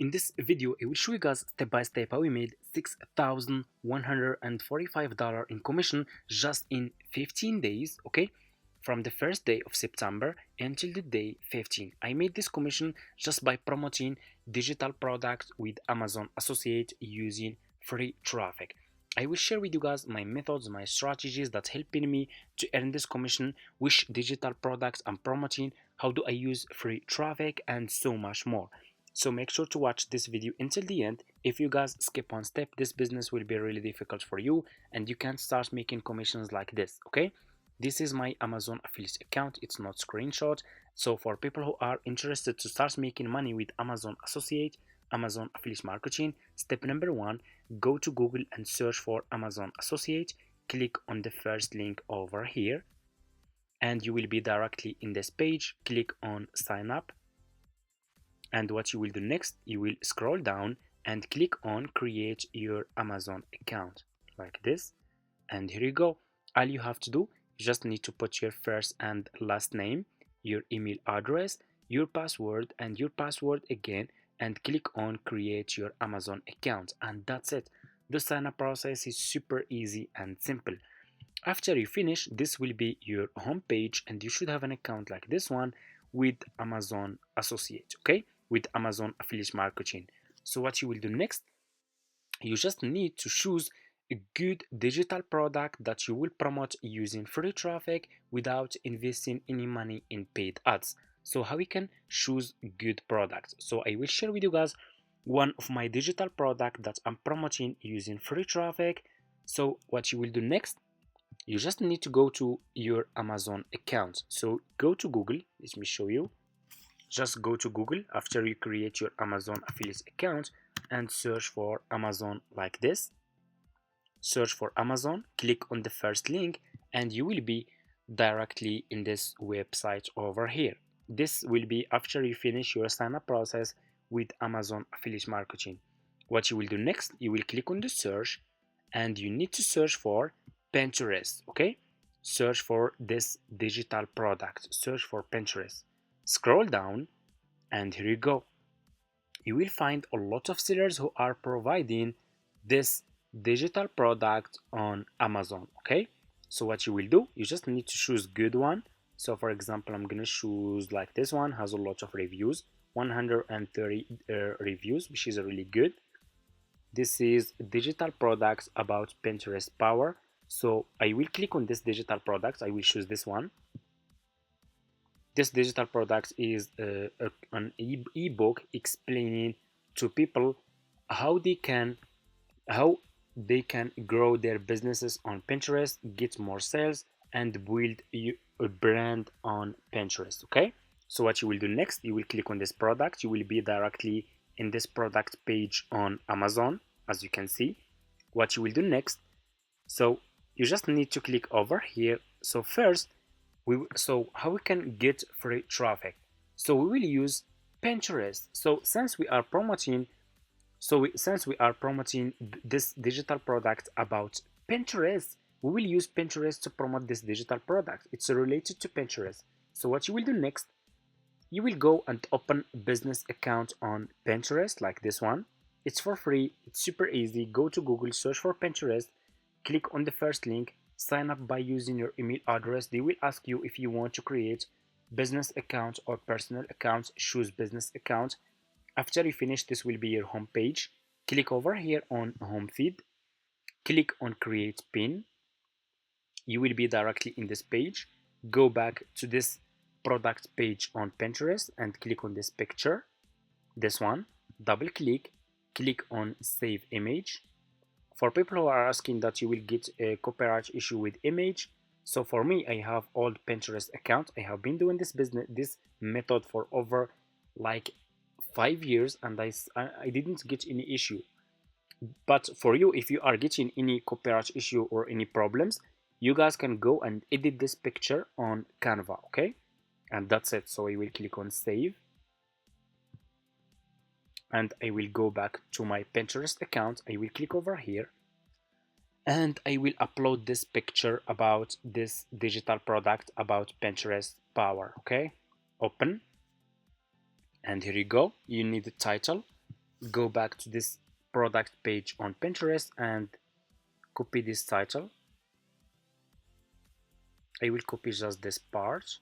In this video, I will show you guys step by step how we made $6,145 in commission just in 15 days, okay? From the first day of September until the day 15. I made this commission just by promoting digital products with Amazon Associate using free traffic. I will share with you guys my methods, my strategies that helping me to earn this commission, which digital products I'm promoting, how do I use free traffic, and so much more. So make sure to watch this video until the end. If you guys skip one step, this business will be really difficult for you and you can't start making commissions like this, okay? This is my Amazon affiliate account. It's not screenshot. So for people who are interested to start making money with Amazon Associate, Amazon affiliate marketing, step number one, go to Google and search for Amazon Associate. Click on the first link over here and you will be directly in this page. Click on sign up. And what you will do next, you will scroll down and click on create your Amazon account like this. And here you go. All you have to do, you just need to put your first and last name, your email address, your password, and your password again, and click on create your Amazon account. And that's it. The sign up process is super easy and simple. After you finish, this will be your home page and you should have an account like this one with Amazon Associate, okay? With Amazon Affiliate Marketing. So what you will do next, you just need to choose a good digital product that you will promote using free traffic without investing any money in paid ads. So how we can choose good products? So I will share with you guys one of my digital product that I'm promoting using free traffic. So what you will do next, you just need to go to your Amazon account. So go to Google. Let me show you. Just go to Google after you create your Amazon affiliate account and search for Amazon like this. Search for Amazon, click on the first link, and you will be directly in this website over here. This will be after you finish your sign up process with Amazon affiliate marketing. What you will do next, you will click on the search and you need to search for Pinterest, okay? Search for this digital product, search for Pinterest. Scroll down and here you go. You will find a lot of sellers who are providing this digital product on Amazon, okay? So what you will do, you just need to choose good one. So for example, I'm gonna choose like this one, has a lot of reviews, 130 reviews, which is really good. This is digital products about Pinterest power. So I will click on this digital products. I will choose this one. This digital product is an ebook explaining to people how they can grow their businesses on Pinterest, get more sales, and build a brand on Pinterest. Okay, so what you will do next, you will click on this product. You will be directly in this product page on Amazon, as you can see. What you will do next, so you just need to click over here. So first, so how we can get free traffic? So we will use Pinterest. So since we are promoting this digital product about Pinterest, we will use Pinterest to promote this digital product. It's related to Pinterest. So what you will do next, you will go and open a business account on Pinterest like this one. It's for free. It's super easy. Go to Google, search for Pinterest, click on the first link, sign up by using your email address. They will ask you if you want to create business account or personal account. Choose business account. After you finish, this will be your home page. Click over here on home feed. Click on create pin. You will be directly in this page. Go back to this product page on Pinterest and click on this picture. This one. Double click. Click on save image. For people who are asking that you will get a copyright issue with image, so for me, I have old Pinterest account. I have been doing this method for over like 5 years and I didn't get any issue. But for you, if you are getting any copyright issue or any problems, you guys can go and edit this picture on Canva, okay? And that's it. So I will click on save and I will go back to my Pinterest account. I will click over here and I will upload this picture about this digital product about Pinterest power. Okay, open, and here you go. You need the title. go back to this product page on Pinterest and copy this title. I will copy just this part,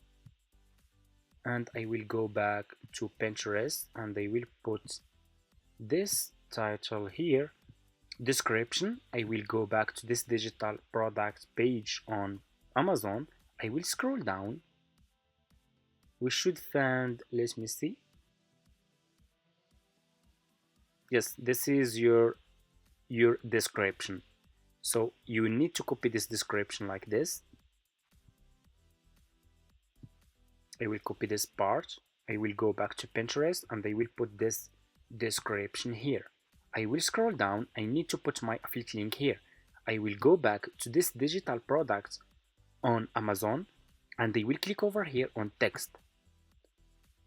and I will go back to Pinterest and I will put this title here. Description, I will go back to this digital product page on Amazon. I will scroll down. We should find, let me see. Yes, this is your description. So you need to copy this description like this. I will copy this part. I will go back to Pinterest and I will put this description here. I will scroll down. I need to put my affiliate link here. I will go back to this digital product on Amazon and I will click over here on text.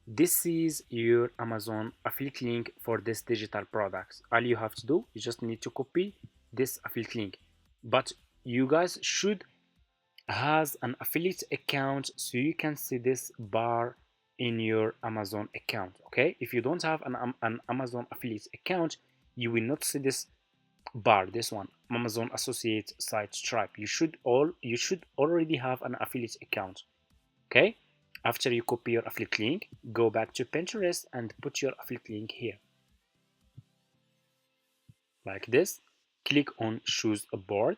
This is your Amazon affiliate link for this digital products. All you have to do, you just need to copy this affiliate link. But you guys should has an affiliate account so you can see this bar in your Amazon account. Okay, if you don't have an Amazon affiliate account, you will not see this bar, this one, Amazon associate site Stripe. You should already have an affiliate account. Okay, after you copy your affiliate link, go back to Pinterest and put your affiliate link here like this. Click on choose a board.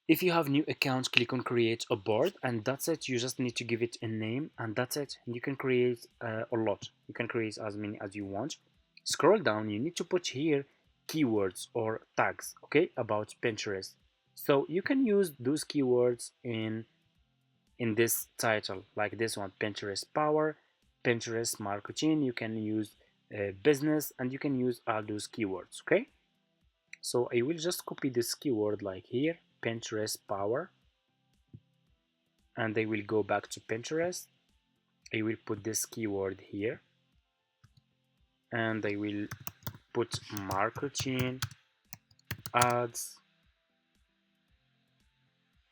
If you have new account, click on create a board, and that's it. You just need to give it a name, and that's it. You can create a lot. You can create as many as you want. Scroll down. You need to put here keywords or tags, okay, about Pinterest. So you can use those keywords in this title, like this one: Pinterest power, Pinterest marketing. You can use business, and you can use all those keywords. Okay, so I will just copy this keyword like here, Pinterest power, and I will go back to Pinterest. I will put this keyword here and I will put marketing ads,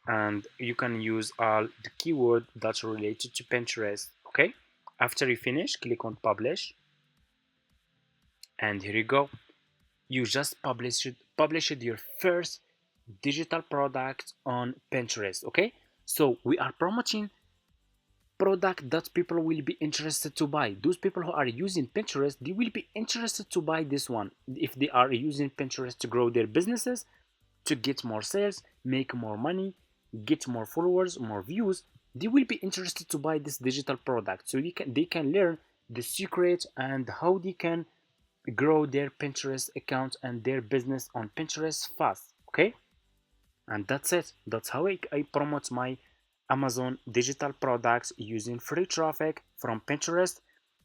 and you can use all the keyword that's related to Pinterest. Okay, after you finish, click on publish, and here you go. You just published your first digital product on Pinterest. Okay, so we are promoting product that people will be interested to buy. Those people who are using Pinterest, they will be interested to buy this one if they are using Pinterest to grow their businesses, to get more sales, make more money, get more followers, more views. They will be interested to buy this digital product, so they can learn the secret and how they can grow their Pinterest account and their business on Pinterest fast. Okay, and that's it. That's how I promote my Amazon digital products using free traffic from Pinterest.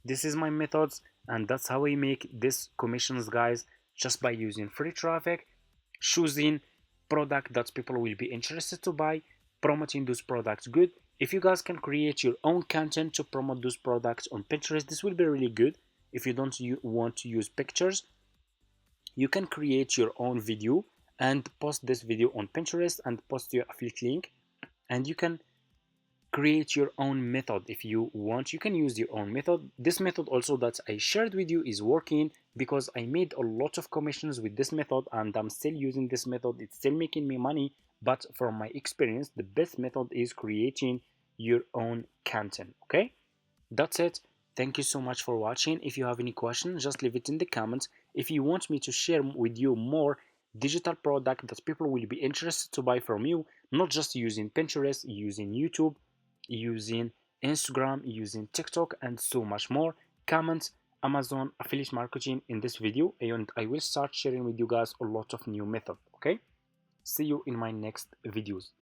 This is my methods, and that's how I make this commissions, guys, just by using free traffic, choosing product that people will be interested to buy, promoting those products good. If you guys can create your own content to promote those products on Pinterest, this will be really good. If you don't want to use pictures, you can create your own video and post this video on Pinterest and post your affiliate link, and you can create your own method. If you want, you can use your own method. This method also that I shared with you is working because I made a lot of commissions with this method and I'm still using this method. It's still making me money, but from my experience, the best method is creating your own content. Okay, that's it. Thank you so much for watching. If you have any questions, just leave it in the comments. If you want me to share with you more digital product that people will be interested to buy from you, not just using Pinterest, using YouTube, using Instagram, using TikTok, and so much more, comment Amazon affiliate marketing in this video, and I will start sharing with you guys a lot of new methods. Okay, see you in my next videos.